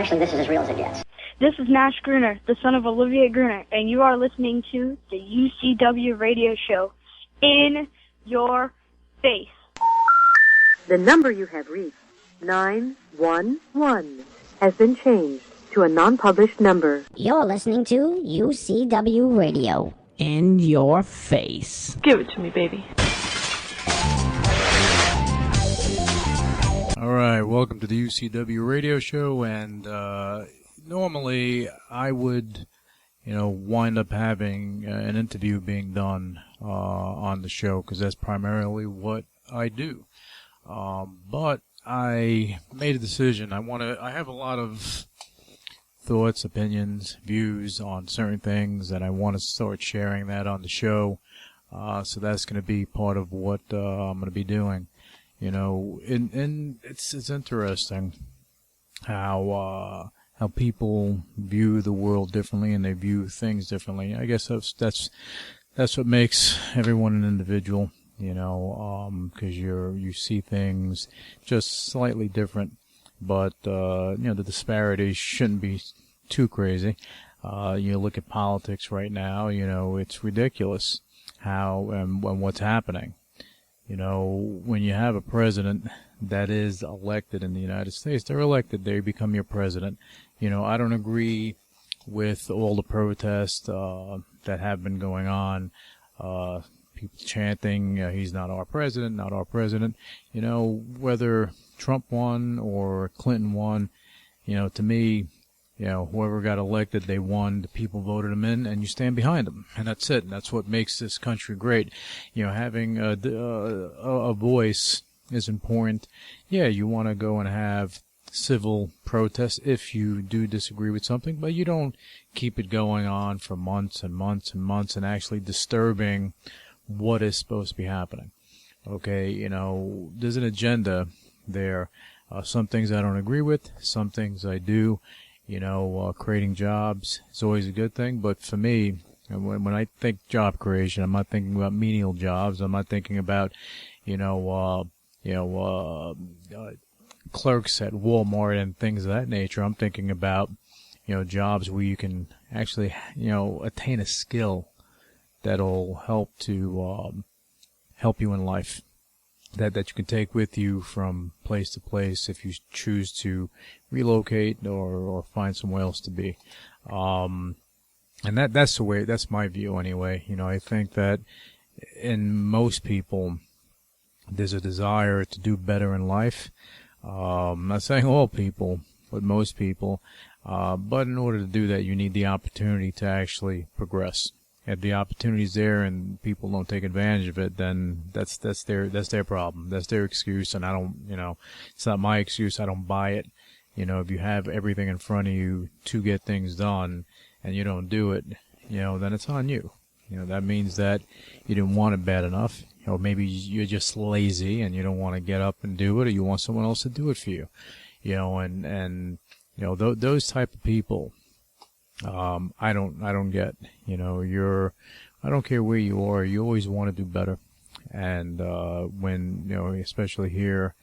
Actually, this is as real as it gets. This is Nash Gruner, the son of Olivia Gruner, and you are listening to the UCW radio show, In Your Face. The number you have reached, 911, has been changed to a non-published number. You're listening to UCW Radio. In your face. Give it to me, baby. All right, welcome to the UCW radio show, and normally I would, wind up having an interview being done on the show, because that's primarily what I do. But I made a decision. I have a lot of thoughts, opinions, views on certain things, and I want to start sharing that on the show. So that's going to be part of what I'm going to be doing. And it's interesting how people view the world differently and they view things differently. I guess that's what makes everyone an individual, because you see things just slightly different. But, the disparities shouldn't be too crazy. You look at politics right now, it's ridiculous how and what's happening. When you have a president that is elected in the United States, they're elected, they become your president. I don't agree with all the protests that have been going on. People chanting, he's not our president, not our president. Whether Trump won or Clinton won, to me, whoever got elected, they won. The people voted them in, and you stand behind them, and that's it. And that's what makes this country great. Having a voice is important. Yeah, you want to go and have civil protests if you do disagree with something, but you don't keep it going on for months and months and months and actually disturbing what is supposed to be happening. Okay, there's an agenda there. Some things I don't agree with, some things I do. Creating jobs is always a good thing, but for me, when I think job creation, I'm not thinking about menial jobs. I'm not thinking about, clerks at Walmart and things of that nature. I'm thinking about, jobs where you can actually, attain a skill that'll help you in life. That you can take with you from place to place if you choose to relocate or find somewhere else to be. And that's the way, that's my view anyway. I think that in most people, there's a desire to do better in life. I'm not saying all people, but most people. But in order to do that, you need the opportunity to actually progress. If the opportunity's there and people don't take advantage of it, then that's their problem. That's their excuse, and I don't, it's not my excuse. I don't buy it. If you have everything in front of you to get things done and you don't do it, then it's on you. That means that you didn't want it bad enough, or maybe you're just lazy and you don't want to get up and do it, or you want someone else to do it for you. Those type of people. I don't get, I don't care where you are, you always want to do better. And, when, especially here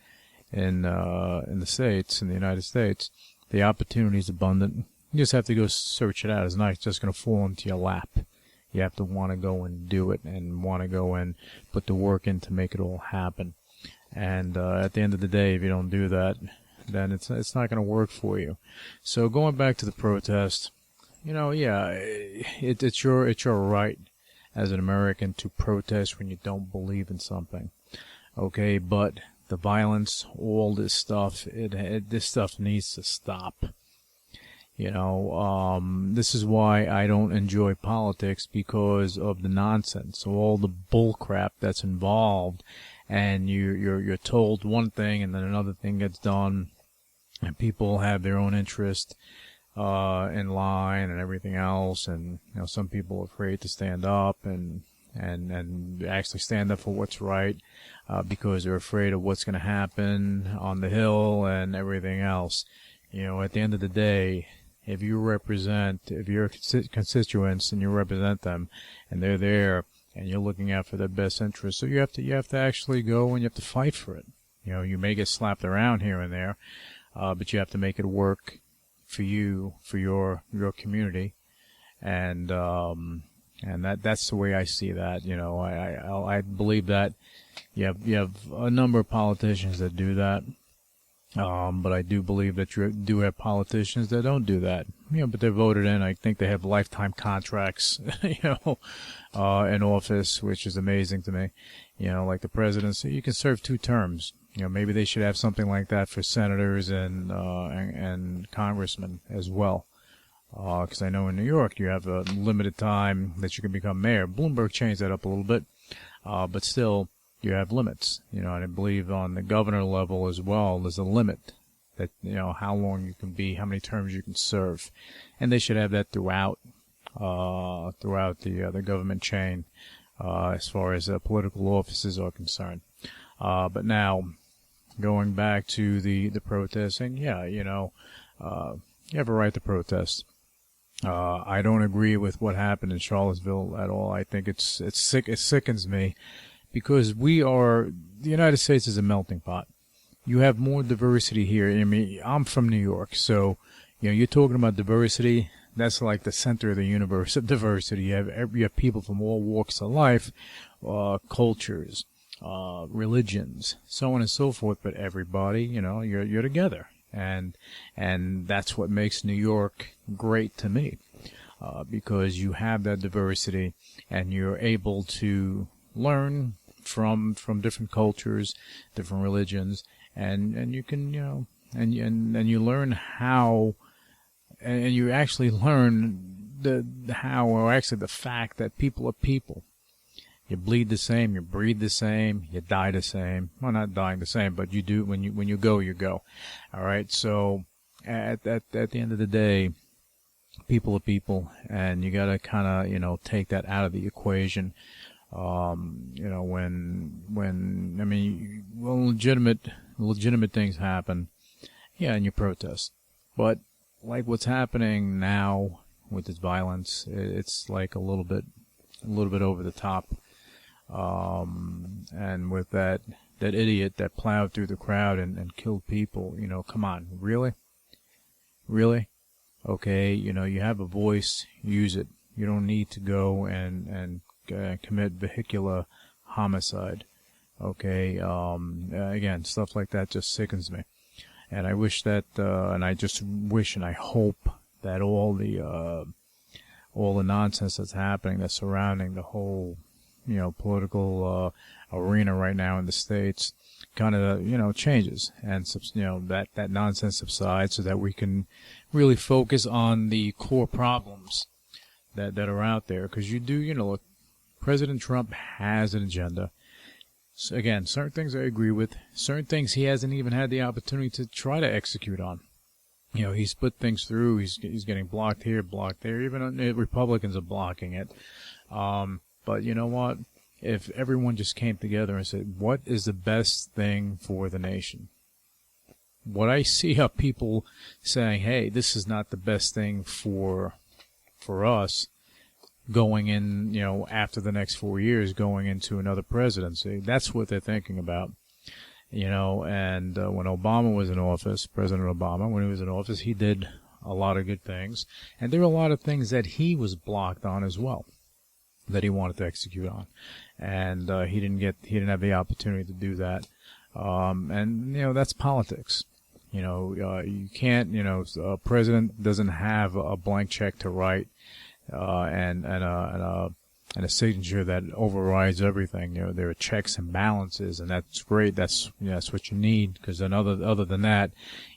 in the States, in the United States, the opportunity is abundant. You just have to go search it out. It's not just going to fall into your lap. You have to want to go and do it and want to go and put the work in to make it all happen. And, at the end of the day, if you don't do that, then it's not going to work for you. So going back to the protest, it's your right as an American to protest when you don't believe in something. Okay, but the violence, all this stuff, this stuff needs to stop. This is why I don't enjoy politics, because of the nonsense, all the bull crap that's involved, and you're told one thing and then another thing gets done, and people have their own interest in line and everything else, and some people are afraid to stand up and actually stand up for what's right, because they're afraid of what's going to happen on the Hill and everything else. At the end of the day, if you're constituents and you represent them, and they're there, and you're looking out for their best interests, so you have to actually go and you have to fight for it. You may get slapped around here and there, but you have to make it work for you, for your community, and that's the way I see that. You know, I believe that you have a number of politicians that do that. But I do believe that you do have politicians that don't do that. You know, but they're voted in. I think they have lifetime contracts, you know, in office, which is amazing to me. You know, like the presidency, you can serve 2 terms. You know, maybe they should have something like that for senators and congressmen as well. Because I know in New York you have a limited time that you can become mayor. Bloomberg changed that up a little bit, but still, you have limits, you know, and I believe on the governor level as well, there's a limit that, you know, how long you can be, how many terms you can serve. And they should have that throughout the government chain, as far as political offices are concerned. But now, going back to the protesting, yeah, you know, you have a right to protest. I don't agree with what happened in Charlottesville at all. I think it's sick, it sickens me. Because the United States is a melting pot. You have more diversity here. I mean, I'm from New York, so, you know, you're talking about diversity. That's like the center of the universe of diversity. You have people from all walks of life, cultures, religions, so on and so forth. But everybody, you know, you're together, and that's what makes New York great to me, because you have that diversity, and you're able to learn from different cultures, different religions, and you can, you know, and you learn how, and you actually learn the fact that people are people. You bleed the same, you breathe the same, you die the same. Well, not dying the same, but you do, when you go, you go. All right. So at the end of the day, people are people, and you gotta kind of, you know, take that out of the equation. You know, when I mean, well, legitimate things happen, yeah, and you protest. But like what's happening now with this violence, it's like a little bit over the top. And with that idiot that plowed through the crowd and killed people, you know, come on, really? Okay, you know, you have a voice, use it. You don't need to go and commit vehicular homicide. Okay, again, stuff like that just sickens me. And I wish that, and I just wish and I hope that all the nonsense that's happening, that's surrounding the whole, you know, political arena right now in the States, kind of, you know, changes, and, you know, that nonsense subsides, so that we can really focus on the core problems that are out there. Because you know, look, President Trump has an agenda. So again, certain things I agree with. Certain things he hasn't even had the opportunity to try to execute on. You know, he's put things through. He's getting blocked here, blocked there. Even Republicans are blocking it. But you know what? If everyone just came together and said, what is the best thing for the nation? What I see are people saying, hey, this is not the best thing for us, going in, you know, after the next 4 years, going into another presidency. That's what they're thinking about, you know. And when Obama was in office, President Obama, when he was in office, he did a lot of good things, and there were a lot of things that he was blocked on as well, that he wanted to execute on, and he didn't have the opportunity to do that. And you know, that's politics. You know, you can't, you know, a president doesn't have a blank check to write. And a signature that overrides everything. You know, there are checks and balances, and that's great. That's what you need. Because then, other than that,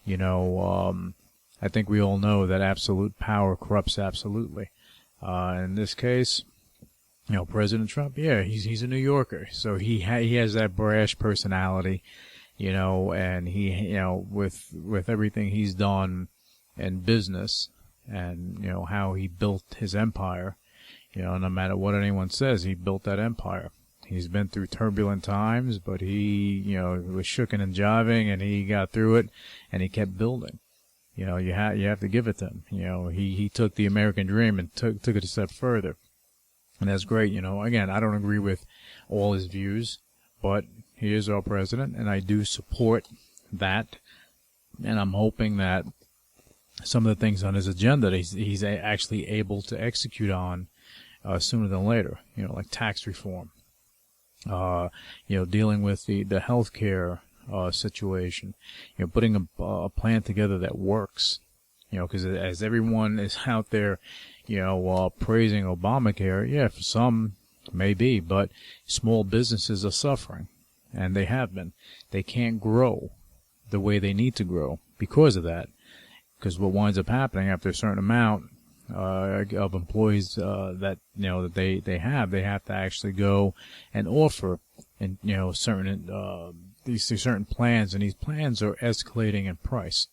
you know, I think we all know that absolute power corrupts absolutely. In this case, you know, President Trump, yeah, he's a New Yorker, so he has that brash personality, you know, and he, you know, with everything he's done in business. And, you know, how he built his empire, you know, no matter what anyone says, he built that empire. He's been through turbulent times, but he, you know, was shooken and jiving, and he got through it, and he kept building. You know, you have to give it to him. You know, he took the American dream and took it a step further. And that's great. You know, again, I don't agree with all his views, but he is our president, and I do support that. And I'm hoping that some of the things on his agenda that he's actually able to execute on sooner than later. Like tax reform. Dealing with the healthcare situation. Putting a plan together that works. Because as everyone is out there, praising Obamacare, yeah, for some maybe, but small businesses are suffering, and they have been. They can't grow the way they need to grow because of that. Because what winds up happening after a certain amount of employees that they have to actually go and offer and certain these certain plans, and these plans are escalating in price.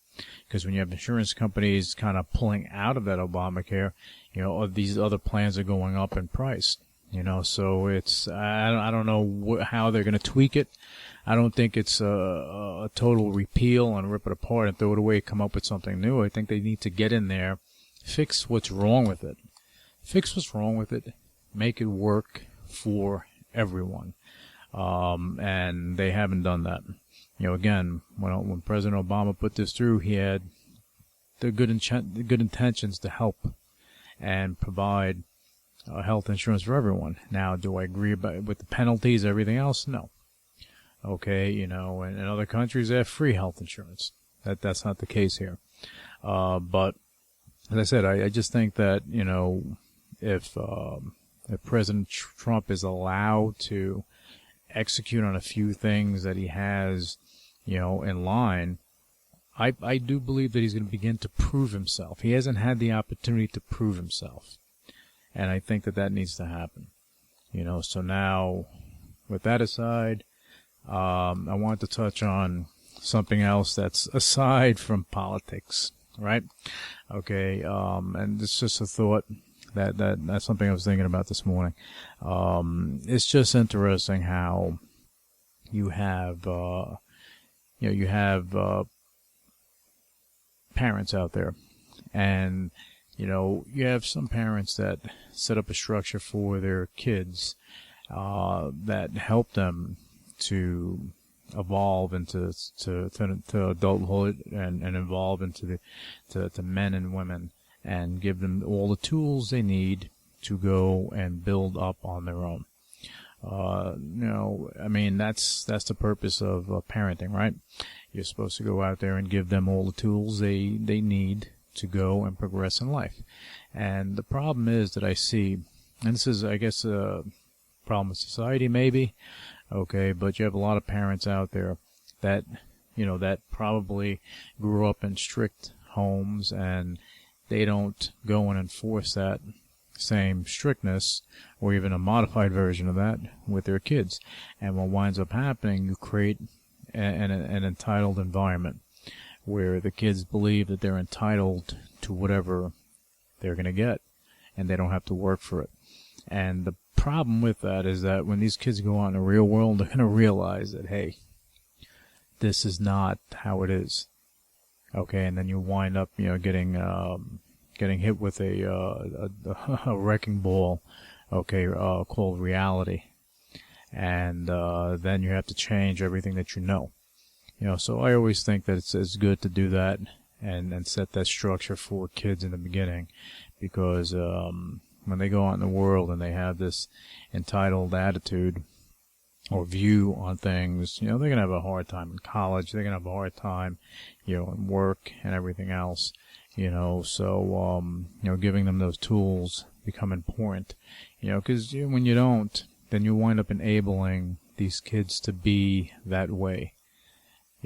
Because when you have insurance companies kind of pulling out of that Obamacare, these other plans are going up in price. So it's I don't know how they're going to tweak it. I don't think it's a total repeal and rip it apart and throw it away, come up with something new. I think they need to get in there, fix what's wrong with it. Make it work for everyone. And they haven't done that. Again, when President Obama put this through, he had the good intentions to help and provide health insurance for everyone. Now, do I agree with the penalties, everything else? No. Okay, in other countries they have free health insurance. That's not the case here. But as I said, I just think that if President Trump is allowed to execute on a few things that he has, in line, I do believe that he's going to begin to prove himself. He hasn't had the opportunity to prove himself. And I think that needs to happen. So now, with that aside, I want to touch on something else that's aside from politics, right? Okay, and it's just a thought that's something I was thinking about this morning. It's just interesting how you have, parents out there, and you have some parents that set up a structure for their kids that help them to evolve into adulthood and evolve into to men and women, and give them all the tools they need to go and build up on their own. That's the purpose of parenting, right? You're supposed to go out there and give them all the tools they need to go and progress in life. And the problem is that I see, and this is, I guess, a problem with society maybe, okay, but you have a lot of parents out there that, that probably grew up in strict homes, and they don't go and enforce that same strictness or even a modified version of that with their kids. And what winds up happening, you create an entitled environment where the kids believe that they're entitled to whatever they're going to get, and they don't have to work for it. And the problem with that is that when these kids go out in the real world, they're going to realize that, hey, this is not how it is. Okay, and then you wind up, getting hit with a wrecking ball, okay, called reality. And then you have to change everything that you know. So I always think that it's good to do that and set that structure for kids in the beginning, because when they go out in the world and they have this entitled attitude or view on things, they're going to have a hard time in college. They're going to have a hard time, in work and everything else, so, giving them those tools become important, because when you don't, then you wind up enabling these kids to be that way.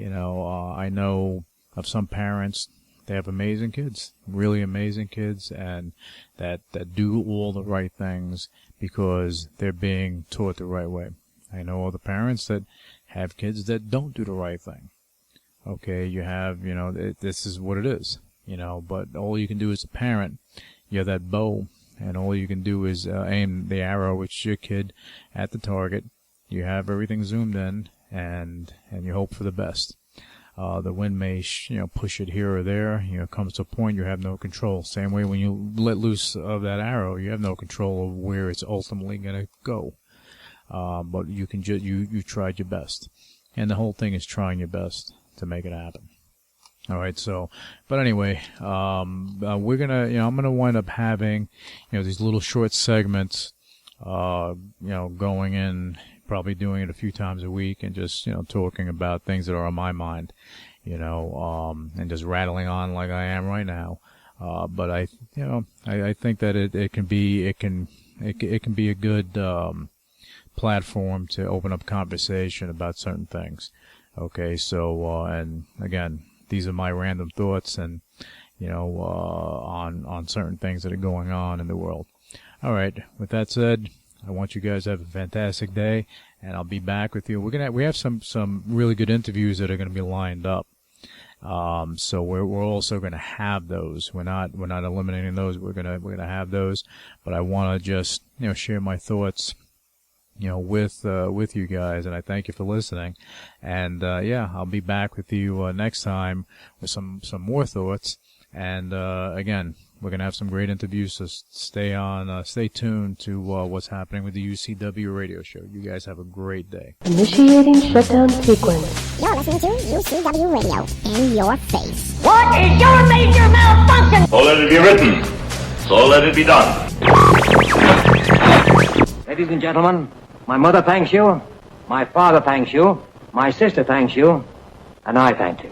I know of some parents, they have amazing kids, really amazing kids, and that do all the right things because they're being taught the right way. I know other parents that have kids that don't do the right thing. Okay, you have, this is what it is, but all you can do as a parent, you have that bow, and all you can do is aim the arrow at your kid at the target. You have everything zoomed in, and you hope for the best. The wind may, push it here or there. Comes to a point you have no control. Same way when you let loose of that arrow, you have no control of where it's ultimately going to go. But you can you tried your best, and the whole thing is trying your best to make it happen. All right, so, but anyway, we're gonna, I'm gonna wind up having, these little short segments, going in, probably doing it a few times a week and just, talking about things that are on my mind, and just rattling on like I am right now. But I think that it can be a good, platform to open up conversation about certain things. Okay, so, and again, these are my random thoughts and, on certain things that are going on in the world. All right. With that said, I want you guys to have a fantastic day, and I'll be back with you. We have some really good interviews that are going to be lined up. So we're also going to have those. We're not eliminating those. We're going to have those, but I want to just, share my thoughts, with you guys, and I thank you for listening. And, I'll be back with you, next time with some more thoughts. And, again, we're going to have some great interviews, so stay tuned to, what's happening with the UCW radio show. You guys have a great day. Initiating shutdown sequence. You're listening to UCW Radio in your face. What is your major malfunction? So let it be written. So let it be done. Ladies and gentlemen, my mother thanks you, my father thanks you, my sister thanks you, and I thank you.